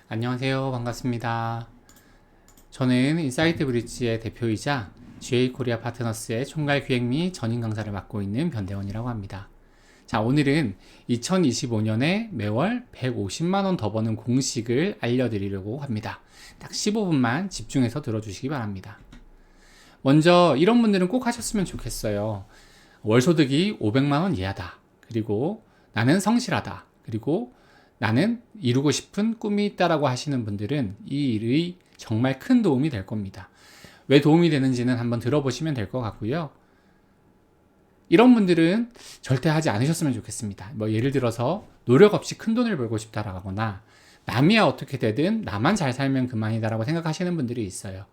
안녕하세요. 반갑습니다. 저는 인사이트 브릿지의 대표이자 GA 코리아 파트너스의 총괄 기획 및 전임 강사를 맡고 있는 변대원이라고 합니다. 자, 오늘은 2025년에 매월 150만원 더 버는 공식을 알려드리려고 합니다. 딱 15분만 집중해서 들어주시기 바랍니다. 먼저 이런 분들은 꼭 하셨으면 좋겠어요. 월소득이 500만원 이하다. 그리고 나는 성실하다. 그리고 나는 이루고 싶은 꿈이 있다라고 하시는 분들은 이 일이 정말 큰 도움이 될 겁니다. 왜 도움이 되는지는 한번 들어보시면 될 것 같고요. 이런 분들은 절대 하지 않으셨으면 좋겠습니다. 뭐 예를 들어서 노력 없이 큰 돈을 벌고 싶다라고 하거나 남이야 어떻게 되든 나만 잘 살면 그만이다라고 생각하시는 분들이 있어요.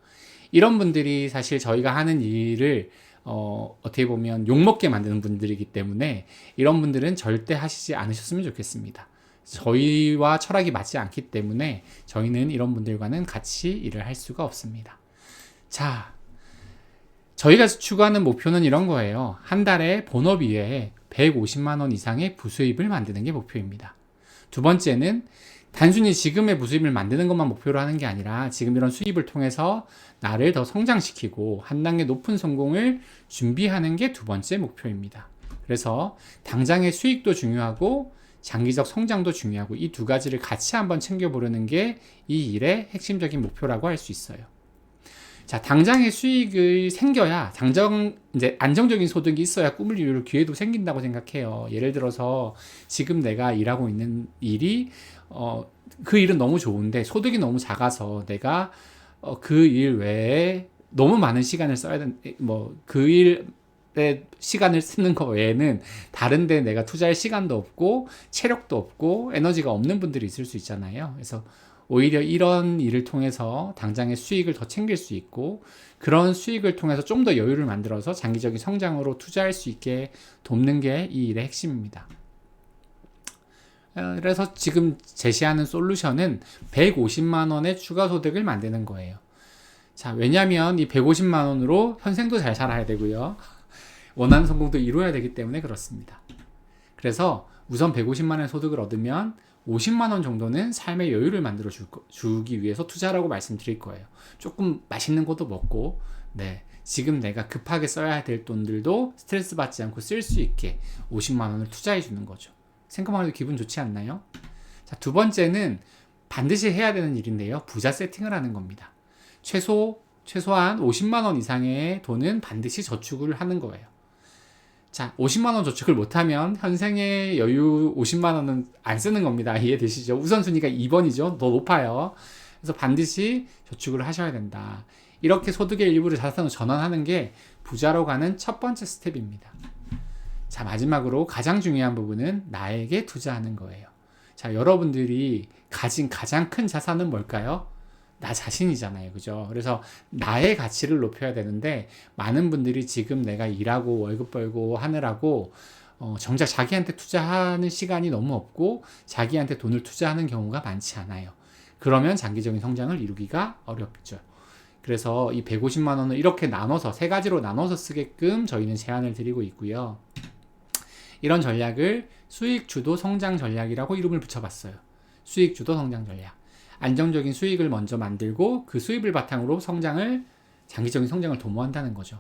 이런 분들이 사실 저희가 하는 일을 어떻게 보면 욕먹게 만드는 분들이기 때문에 이런 분들은 절대 하시지 않으셨으면 좋겠습니다. 저희와 철학이 맞지 않기 때문에 저희는 이런 분들과는 같이 일을 할 수가 없습니다. 자, 저희가 추구하는 목표는 이런 거예요. 한 달에 본업 이외에 150만 원 이상의 부수입을 만드는 게 목표입니다. 두 번째는 단순히 지금의 부수입을 만드는 것만 목표로 하는 게 아니라 지금 이런 수입을 통해서 나를 더 성장시키고 한 단계 높은 성공을 준비하는 게 두 번째 목표입니다. 그래서 당장의 수익도 중요하고 장기적 성장도 중요하고 이 두 가지를 같이 한번 챙겨보려는 게 이 일의 핵심적인 목표라고 할 수 있어요. 자, 당장의 수익이 생겨야 이제 안정적인 소득이 있어야 꿈을 이룰 기회도 생긴다고 생각해요. 예를 들어서 지금 내가 일하고 있는 일이 그 일은 너무 좋은데 소득이 너무 작아서 내가 그 일 외에 너무 많은 시간을 써야 그 일에 시간을 쓰는 거 외에는 다른 데 내가 투자할 시간도 없고 체력도 없고 에너지가 없는 분들이 있을 수 있잖아요. 그래서 오히려 이런 일을 통해서 당장의 수익을 더 챙길 수 있고 그런 수익을 통해서 좀 더 여유를 만들어서 장기적인 성장으로 투자할 수 있게 돕는 게 이 일의 핵심입니다. 그래서 지금 제시하는 솔루션은 150만 원의 추가 소득을 만드는 거예요. 자, 왜냐하면 이 150만 원으로 현생도 잘 살아야 되고요. 원하는 성공도 이루어야 되기 때문에 그렇습니다. 그래서 우선 150만 원의 소득을 얻으면 50만 원 정도는 삶의 여유를 만들어 주기 위해서 투자라고 말씀드릴 거예요. 조금 맛있는 것도 먹고, 지금 내가 급하게 써야 될 돈들도 스트레스 받지 않고 쓸 수 있게 50만 원을 투자해 주는 거죠. 생각만 해도 기분 좋지 않나요? 자, 두 번째는 반드시 해야 되는 일인데요. 부자 세팅을 하는 겁니다. 최소한 50만 원 이상의 돈은 반드시 저축을 하는 거예요. 자, 50만 원 저축을 못하면 현생의 여유 50만 원은 안 쓰는 겁니다. 이해되시죠? 우선순위가 2번이죠. 더 높아요. 그래서 반드시 저축을 하셔야 된다. 이렇게 소득의 일부를 자산으로 전환하는 게 부자로 가는 첫 번째 스텝입니다. 자, 마지막으로 가장 중요한 부분은 나에게 투자하는 거예요. 자, 여러분들이 가진 가장 큰 자산은 뭘까요? 나 자신이잖아요. 그죠? 그래서 나의 가치를 높여야 되는데 많은 분들이 지금 내가 일하고 월급 벌고 하느라고 정작 자기한테 투자하는 시간이 너무 없고 자기한테 돈을 투자하는 경우가 많지 않아요. 그러면 장기적인 성장을 이루기가 어렵죠. 그래서 이 150만 원을 이렇게 나눠서 세 가지로 나눠서 쓰게끔 저희는 제안을 드리고 있고요. 이런 전략을 수익 주도 성장 전략이라고 이름을 붙여봤어요. 수익 주도 성장 전략. 안정적인 수익을 먼저 만들고 그 수입을 바탕으로 장기적인 성장을 도모한다는 거죠.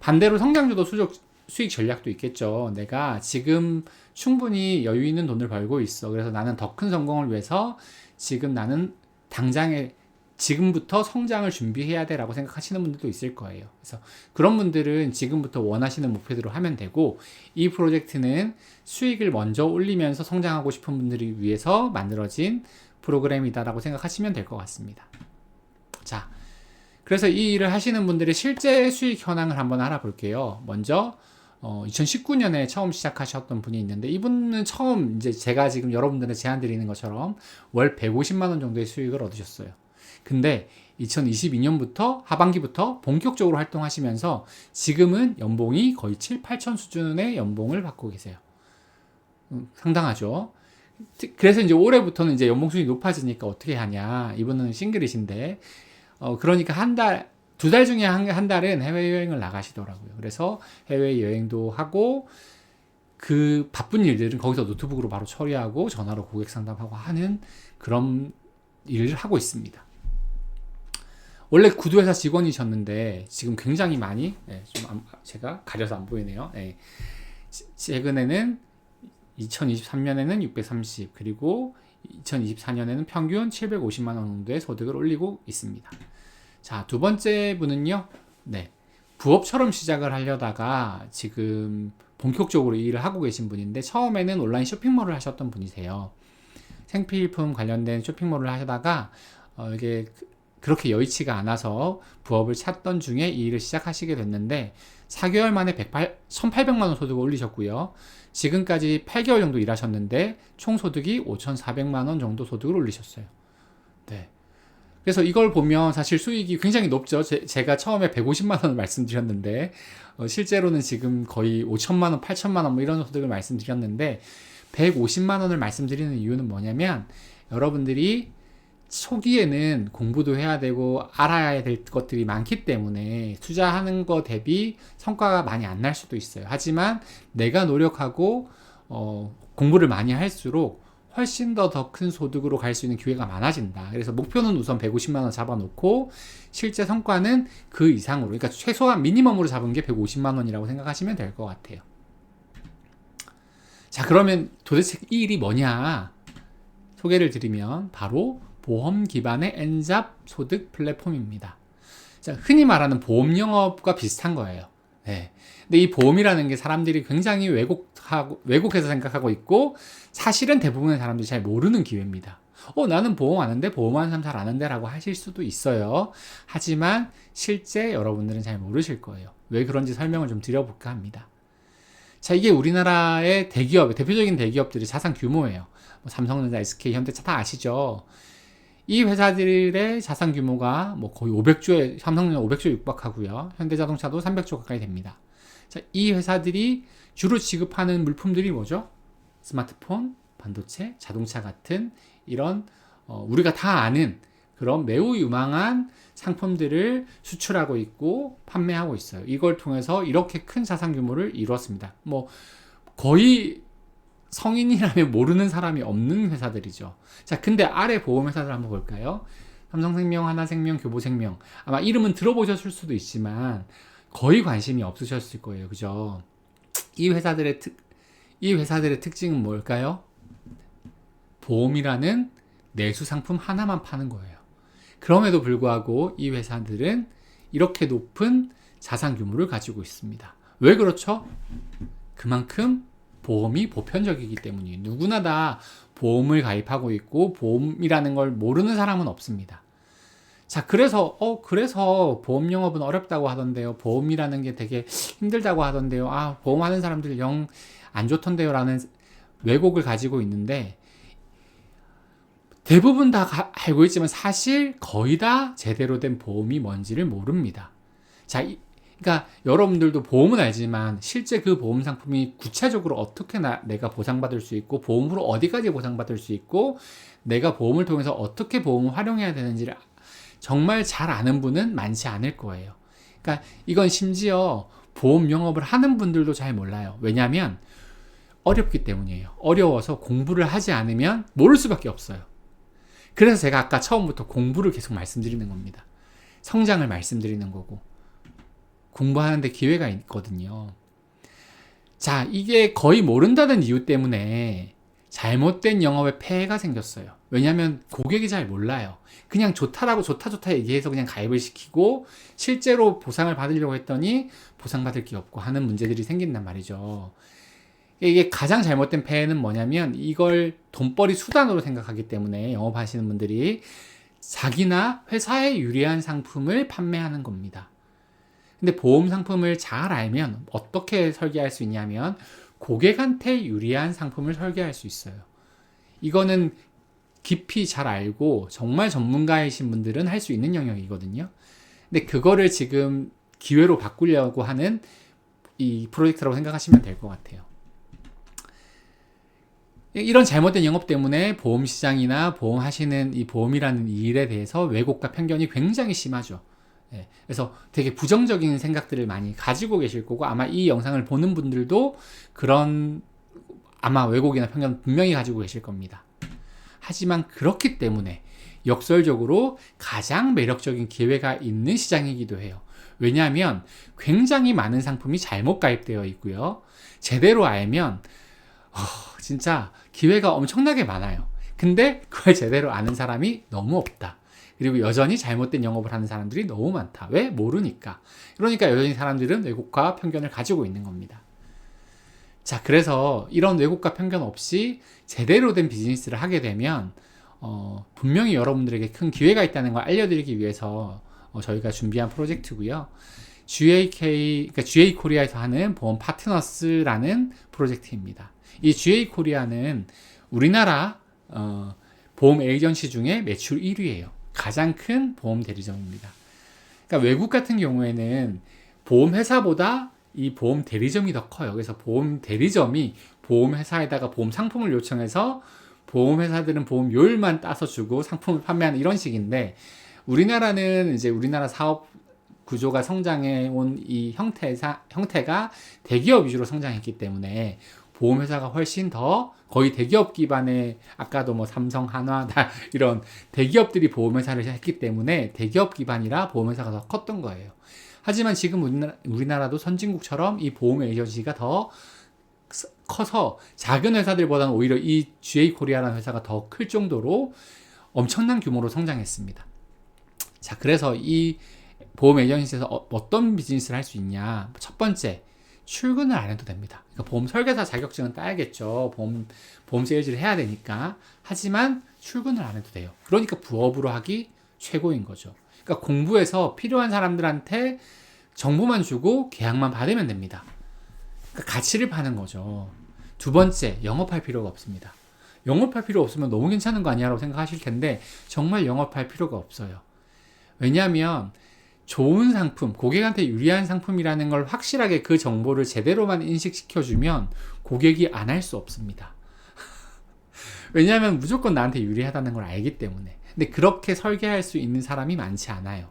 반대로 성장주도 수익 전략도 있겠죠. 내가 지금 충분히 여유 있는 돈을 벌고 있어. 그래서 나는 더 큰 성공을 위해서 지금 나는 지금부터 성장을 준비해야 돼라고 생각하시는 분들도 있을 거예요. 그래서 그런 분들은 지금부터 원하시는 목표대로 하면 되고 이 프로젝트는 수익을 먼저 올리면서 성장하고 싶은 분들을 위해서 만들어진 프로그램이다라고 생각하시면 될 것 같습니다. 자, 그래서 이 일을 하시는 분들의 실제 수익 현황을 한번 알아볼게요. 먼저 2019년에 처음 시작하셨던 분이 있는데 이분은 처음 이제 제가 지금 여러분들한테 제안 드리는 것처럼 월 150만 원 정도의 수익을 얻으셨어요. 근데 2022년부터 하반기부터 본격적으로 활동하시면서 지금은 연봉이 거의 7, 8천 수준의 연봉을 받고 계세요. 상당하죠. 그래서 이제 올해부터는 이제 연봉 수익이 높아지니까 어떻게 하냐. 이분은 싱글이신데, 그러니까 두 달 중에 한 달은 해외여행을 나가시더라고요. 그래서 해외여행도 하고, 그 바쁜 일들은 거기서 노트북으로 바로 처리하고, 전화로 고객 상담하고 하는 그런 일을 하고 있습니다. 원래 구두회사 직원이셨는데 지금 굉장히 많이 제가 가려서 안 보이네요. 최근에는 2023년에는 630 그리고 2024년에는 평균 750만 원 정도의 소득을 올리고 있습니다. 자, 두 번째 분은요. 부업처럼 시작을 하려다가 지금 본격적으로 일을 하고 계신 분인데 처음에는 온라인 쇼핑몰을 하셨던 분이세요. 생필품 관련된 쇼핑몰을 하시다가 이게 그렇게 여의치가 않아서 부업을 찾던 중에 이 일을 시작하시게 됐는데 4개월 만에 1,800만 원 소득을 올리셨고요. 지금까지 8개월 정도 일하셨는데 총 소득이 5,400만 원 정도 소득을 올리셨어요. 그래서 이걸 보면 사실 수익이 굉장히 높죠. 제가 처음에 150만 원을 말씀드렸는데 실제로는 지금 거의 5천만 원, 8천만 원 뭐 이런 소득을 말씀드렸는데 150만 원을 말씀드리는 이유는 뭐냐면 여러분들이 초기에는 공부도 해야 되고 알아야 될 것들이 많기 때문에 투자하는 거 대비 성과가 많이 안 날 수도 있어요. 하지만 내가 노력하고 공부를 많이 할수록 훨씬 더 큰 소득으로 갈 수 있는 기회가 많아진다. 그래서 목표는 우선 150만 원 잡아놓고 실제 성과는 그 이상으로, 그러니까 최소한 미니멈으로 잡은 게 150만 원이라고 생각하시면 될 것 같아요. 자, 그러면 도대체 이 일이 뭐냐? 소개를 드리면 바로 보험 기반의 N잡 소득 플랫폼입니다. 자, 흔히 말하는 보험 영업과 비슷한 거예요. 근데 이 보험이라는 게 사람들이 굉장히 왜곡해서 생각하고 있고 사실은 대부분의 사람들이 잘 모르는 기회입니다. 나는 보험 아는데 보험하는 사람 잘 아는데 라고 하실 수도 있어요. 하지만 실제 여러분들은 잘 모르실 거예요. 왜 그런지 설명을 좀 드려볼까 합니다. 자, 이게 우리나라의 대기업, 대표적인 대기업들의 자산 규모예요. 삼성전자, SK, 현대차 다 아시죠? 이 회사들의 자산 규모가 거의 500조에, 삼성전자 500조에 육박하고요. 현대자동차도 300조 가까이 됩니다. 자, 이 회사들이 주로 지급하는 물품들이 뭐죠? 스마트폰, 반도체, 자동차 같은 이런 우리가 다 아는 그런 매우 유망한 상품들을 수출하고 있고 판매하고 있어요. 이걸 통해서 이렇게 큰 자산 규모를 이루었습니다. 거의 성인이라면 모르는 사람이 없는 회사들이죠. 자, 근데 아래 보험회사들 한번 볼까요? 삼성생명, 하나생명, 교보생명. 아마 이름은 들어보셨을 수도 있지만 거의 관심이 없으셨을 거예요. 그죠? 이 회사들의 특징은 뭘까요? 보험이라는 내수 상품 하나만 파는 거예요. 그럼에도 불구하고 이 회사들은 이렇게 높은 자산 규모를 가지고 있습니다. 왜 그렇죠? 그만큼 보험이 보편적이기 때문이에요. 누구나 다 보험을 가입하고 있고 보험이라는 걸 모르는 사람은 없습니다. 자, 그래서 보험 영업은 어렵다고 하던데요. 보험이라는 게 되게 힘들다고 하던데요. 보험하는 사람들 영 안 좋던데요 라는 왜곡을 가지고 있는데 대부분 다 알고 있지만 사실 거의 다 제대로 된 보험이 뭔지를 모릅니다. 자, 그러니까 여러분들도 보험은 알지만 실제 그 보험 상품이 구체적으로 어떻게 내가 보상받을 수 있고 보험으로 어디까지 보상받을 수 있고 내가 보험을 통해서 어떻게 보험을 활용해야 되는지를 정말 잘 아는 분은 많지 않을 거예요. 그러니까 이건 심지어 보험 영업을 하는 분들도 잘 몰라요. 왜냐하면 어렵기 때문이에요. 어려워서 공부를 하지 않으면 모를 수밖에 없어요. 그래서 제가 아까 처음부터 공부를 계속 말씀드리는 겁니다. 성장을 말씀드리는 거고 공부하는데 기회가 있거든요. 자, 이게 거의 모른다는 이유 때문에 잘못된 영업에 폐해가 생겼어요. 왜냐하면 고객이 잘 몰라요. 그냥 좋다라고 좋다 얘기해서 그냥 가입을 시키고 실제로 보상을 받으려고 했더니 보상받을 게 없고 하는 문제들이 생긴단 말이죠. 이게 가장 잘못된 폐해는 뭐냐면 이걸 돈벌이 수단으로 생각하기 때문에 영업하시는 분들이 자기나 회사에 유리한 상품을 판매하는 겁니다. 근데 보험 상품을 잘 알면 어떻게 설계할 수 있냐면 고객한테 유리한 상품을 설계할 수 있어요. 이거는 깊이 잘 알고 정말 전문가이신 분들은 할 수 있는 영역이거든요. 근데 그거를 지금 기회로 바꾸려고 하는 이 프로젝트라고 생각하시면 될 것 같아요. 이런 잘못된 영업 때문에 보험 시장이나 보험하시는 이 보험이라는 일에 대해서 왜곡과 편견이 굉장히 심하죠. 그래서 되게 부정적인 생각들을 많이 가지고 계실 거고 아마 이 영상을 보는 분들도 그런 아마 왜곡이나 편견 분명히 가지고 계실 겁니다. 하지만 그렇기 때문에 역설적으로 가장 매력적인 기회가 있는 시장이기도 해요. 왜냐하면 굉장히 많은 상품이 잘못 가입되어 있고요. 제대로 알면 진짜 기회가 엄청나게 많아요. 근데 그걸 제대로 아는 사람이 너무 없다. 그리고 여전히 잘못된 영업을 하는 사람들이 너무 많다. 왜? 모르니까. 그러니까 여전히 사람들은 왜곡과 편견을 가지고 있는 겁니다. 자, 그래서 이런 왜곡과 편견 없이 제대로 된 비즈니스를 하게 되면 분명히 여러분들에게 큰 기회가 있다는 걸 알려드리기 위해서 저희가 준비한 프로젝트고요. 그러니까 GA 코리아에서 하는 보험 파트너스라는 프로젝트입니다. 이 GA 코리아는 우리나라 보험 에이전시 중에 매출 1위예요. 가장 큰 보험 대리점입니다. 그러니까 외국 같은 경우에는 보험 회사보다 이 보험 대리점이 더 커요. 그래서 보험 대리점이 보험 회사에다가 보험 상품을 요청해서 보험 회사들은 보험료율만 따서 주고 상품을 판매하는 이런 식인데, 우리나라는 이제 우리나라 사업 구조가 성장해 온 이 형태가 대기업 위주로 성장했기 때문에 보험회사가 훨씬 더 거의 대기업 기반의, 아까도 뭐 삼성, 한화 이런 대기업들이 보험회사를 했기 때문에 대기업 기반이라 보험회사가 더 컸던 거예요. 하지만 지금 우리나라도 선진국처럼 이 보험 에이전시가 더 커서 작은 회사들보다는 오히려 이 GA 코리아라는 회사가 더 클 정도로 엄청난 규모로 성장했습니다. 자, 그래서 이 보험 에이전시에서 어떤 비즈니스를 할 수 있냐? 첫 번째, 출근을 안 해도 됩니다. 그러니까 보험 설계사 자격증은 따야겠죠. 보험 세일즈를 해야 되니까. 하지만 출근을 안 해도 돼요. 그러니까 부업으로 하기 최고인 거죠. 그러니까 공부해서 필요한 사람들한테 정보만 주고 계약만 받으면 됩니다. 그러니까 가치를 파는 거죠. 두 번째, 영업할 필요가 없습니다. 영업할 필요 없으면 너무 괜찮은 거 아니야? 라고 생각하실 텐데 정말 영업할 필요가 없어요. 왜냐하면 좋은 상품, 고객한테 유리한 상품이라는 걸 확실하게 그 정보를 제대로만 인식시켜주면 고객이 안 할 수 없습니다. 왜냐하면 무조건 나한테 유리하다는 걸 알기 때문에. 근데 그렇게 설계할 수 있는 사람이 많지 않아요.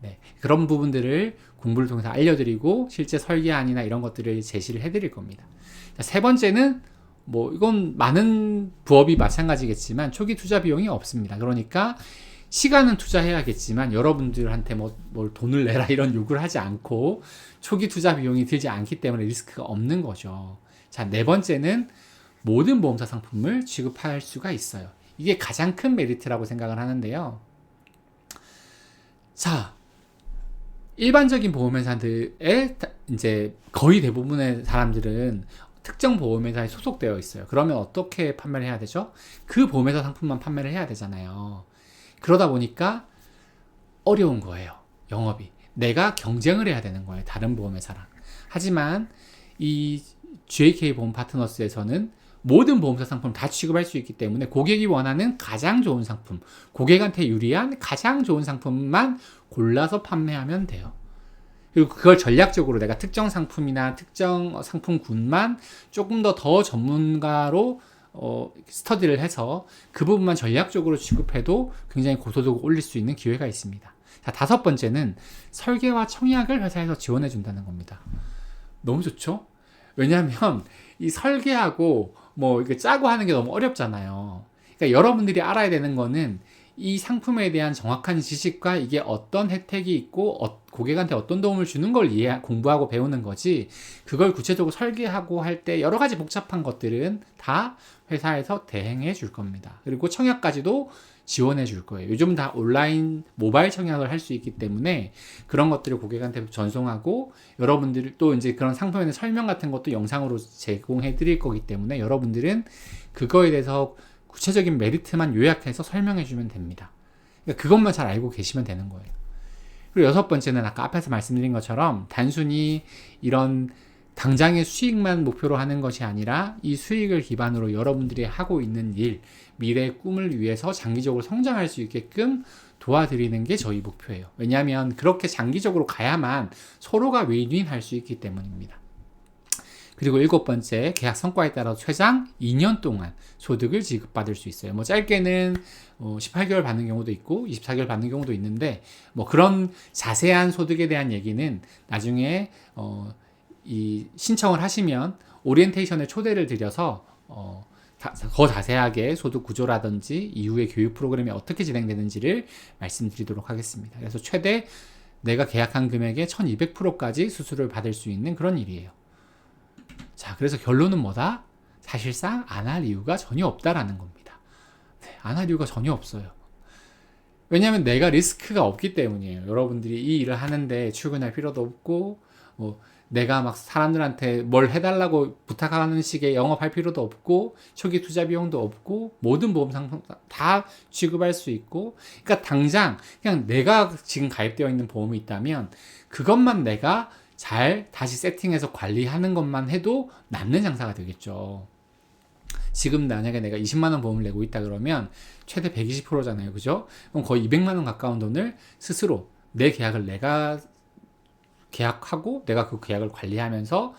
네, 그런 부분들을 공부를 통해서 알려드리고 실제 설계안이나 이런 것들을 제시를 해드릴 겁니다. 자, 세 번째는 이건 많은 부업이 마찬가지겠지만 초기 투자 비용이 없습니다. 그러니까 시간은 투자해야겠지만 여러분들한테 뭘 돈을 내라 이런 요구를 하지 않고 초기 투자 비용이 들지 않기 때문에 리스크가 없는 거죠. 자, 네 번째는 모든 보험사 상품을 취급할 수가 있어요. 이게 가장 큰 메리트라고 생각을 하는데요. 자, 일반적인 보험회사들의 이제 거의 대부분의 사람들은 특정 보험회사에 소속되어 있어요. 그러면 어떻게 판매를 해야 되죠? 그 보험회사 상품만 판매를 해야 되잖아요. 그러다 보니까 어려운 거예요. 영업이. 내가 경쟁을 해야 되는 거예요. 다른 보험회사랑. 하지만 이 GAK 보험 파트너스에서는 모든 보험사 상품을 다 취급할 수 있기 때문에 고객이 원하는 가장 좋은 상품, 고객한테 유리한 가장 좋은 상품만 골라서 판매하면 돼요. 그리고 그걸 전략적으로 내가 특정 상품이나 특정 상품군만 조금 더 전문가로 스터디를 해서 그 부분만 전략적으로 취급해도 굉장히 고소득을 올릴 수 있는 기회가 있습니다. 자, 다섯 번째는 설계와 청약을 회사에서 지원해 준다는 겁니다. 너무 좋죠? 왜냐하면 이 설계하고 이렇게 짜고 하는 게 너무 어렵잖아요. 그러니까 여러분들이 알아야 되는 거는 이 상품에 대한 정확한 지식과 이게 어떤 혜택이 있고 고객한테 어떤 도움을 주는 걸 공부하고 배우는 거지, 그걸 구체적으로 설계하고 할 때 여러 가지 복잡한 것들은 다 회사에서 대행해 줄 겁니다. 그리고 청약까지도 지원해 줄 거예요. 요즘 다 온라인 모바일 청약을 할 수 있기 때문에 그런 것들을 고객한테 전송하고 여러분들 또 이제 그런 상품에 대한 설명 같은 것도 영상으로 제공해 드릴 거기 때문에 여러분들은 그거에 대해서 구체적인 메리트만 요약해서 설명해 주면 됩니다. 그러니까 그것만 잘 알고 계시면 되는 거예요. 그리고 여섯 번째는 아까 앞에서 말씀드린 것처럼 단순히 이런 당장의 수익만 목표로 하는 것이 아니라 이 수익을 기반으로 여러분들이 하고 있는 일, 미래의 꿈을 위해서 장기적으로 성장할 수 있게끔 도와드리는 게 저희 목표예요. 왜냐하면 그렇게 장기적으로 가야만 서로가 윈윈할 수 있기 때문입니다. 그리고 일곱 번째, 계약 성과에 따라 최장 2년 동안 소득을 지급받을 수 있어요. 짧게는 18개월 받는 경우도 있고 24개월 받는 경우도 있는데 그런 자세한 소득에 대한 얘기는 나중에 이 신청을 하시면 오리엔테이션에 초대를 드려서 더 자세하게 소득 구조라든지 이후의 교육 프로그램이 어떻게 진행되는지를 말씀드리도록 하겠습니다. 그래서 최대 내가 계약한 금액의 1200%까지 수수료를 받을 수 있는 그런 일이에요. 자, 그래서 결론은 뭐다? 사실상 안 할 이유가 전혀 없다라는 겁니다. 네, 안 할 이유가 전혀 없어요. 왜냐하면 내가 리스크가 없기 때문이에요. 여러분들이 이 일을 하는데 출근할 필요도 없고, 내가 막 사람들한테 뭘 해달라고 부탁하는 식의 영업할 필요도 없고, 초기 투자 비용도 없고, 모든 보험 상품 다 취급할 수 있고, 그러니까 당장 그냥 내가 지금 가입되어 있는 보험이 있다면 그것만 내가 잘 다시 세팅해서 관리하는 것만 해도 남는 장사가 되겠죠. 지금 만약에 내가 20만 원 보험을 내고 있다 그러면 최대 120%잖아요. 그죠? 그럼 거의 200만 원 가까운 돈을 스스로 내 계약을 내가 계약하고 내가 그 계약을 관리하면서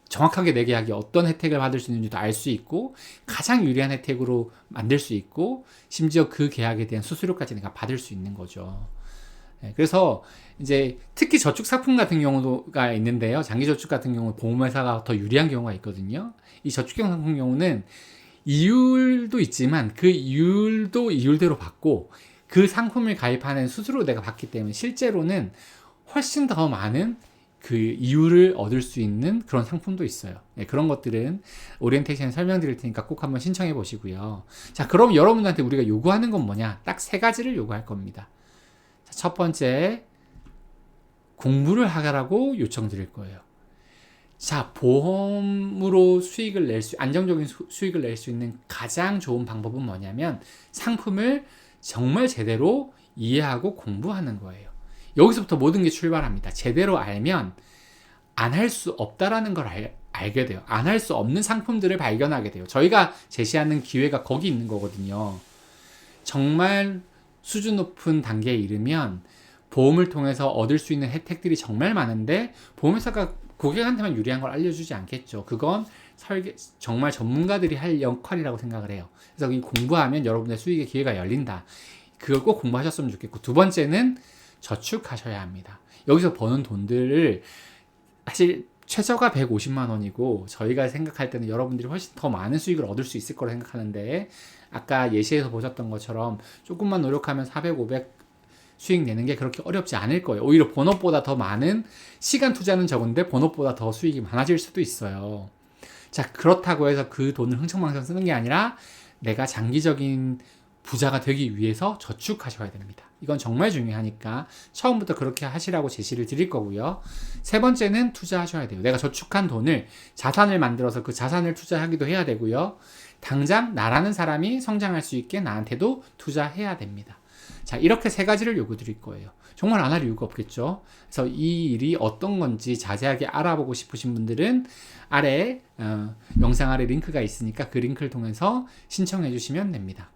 정확하게 내 계약이 어떤 혜택을 받을 수 있는지도 알 수 있고 가장 유리한 혜택으로 만들 수 있고 심지어 그 계약에 대한 수수료까지 내가 받을 수 있는 거죠. 네, 그래서 이제 특히 저축 상품 같은 경우가 있는데요. 장기 저축 같은 경우 보험회사가 더 유리한 경우가 있거든요. 이 저축형 상품 경우는 이율도 있지만 그 이율도 이율대로 받고 그 상품을 가입하는 수수료 내가 받기 때문에 실제로는 훨씬 더 많은 그 이율을 얻을 수 있는 그런 상품도 있어요. 네, 그런 것들은 오리엔테이션에 설명드릴 테니까 꼭 한번 신청해 보시고요. 자, 그럼 여러분한테 우리가 요구하는 건 뭐냐? 딱 3가지를 요구할 겁니다. 자, 첫 번째, 공부를 하라고 요청드릴 거예요. 자, 보험으로 수익을 안정적인 수익을 낼 수 있는 가장 좋은 방법은 뭐냐면 상품을 정말 제대로 이해하고 공부하는 거예요. 여기서부터 모든 게 출발합니다. 제대로 알면 안 할 수 없다라는 걸 알게 돼요. 안 할 수 없는 상품들을 발견하게 돼요. 저희가 제시하는 기회가 거기 있는 거거든요. 정말 수준 높은 단계에 이르면 보험을 통해서 얻을 수 있는 혜택들이 정말 많은데 보험회사가 고객한테만 유리한 걸 알려주지 않겠죠. 그건 정말 전문가들이 할 역할이라고 생각을 해요. 그래서 이 공부하면 여러분의 수익의 기회가 열린다. 그걸 꼭 공부하셨으면 좋겠고, 두 번째는 저축하셔야 합니다. 여기서 버는 돈들을 사실 최저가 150만 원이고 저희가 생각할 때는 여러분들이 훨씬 더 많은 수익을 얻을 수 있을 거라 생각하는데 아까 예시에서 보셨던 것처럼 조금만 노력하면 400, 500 수익 내는 게 그렇게 어렵지 않을 거예요. 오히려 본업보다 더 많은 시간 투자는 적은데 본업보다 더 수익이 많아질 수도 있어요. 자, 그렇다고 해서 그 돈을 흥청망청 쓰는 게 아니라 내가 장기적인 부자가 되기 위해서 저축하셔야 됩니다. 이건 정말 중요하니까 처음부터 그렇게 하시라고 제시를 드릴 거고요. 세 번째는 투자하셔야 돼요. 내가 저축한 돈을 자산을 만들어서 그 자산을 투자하기도 해야 되고요. 당장 나라는 사람이 성장할 수 있게 나한테도 투자해야 됩니다. 자, 이렇게 3가지를 요구 드릴 거예요. 정말 안 할 이유가 없겠죠. 그래서 이 일이 어떤 건지 자세하게 알아보고 싶으신 분들은 아래 영상 아래 링크가 있으니까 그 링크를 통해서 신청해 주시면 됩니다.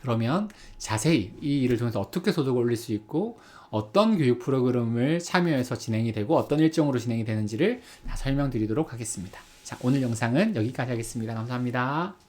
그러면 자세히 이 일을 통해서 어떻게 소득을 올릴 수 있고 어떤 교육 프로그램을 참여해서 진행이 되고 어떤 일정으로 진행이 되는지를 다 설명드리도록 하겠습니다. 자, 오늘 영상은 여기까지 하겠습니다. 감사합니다.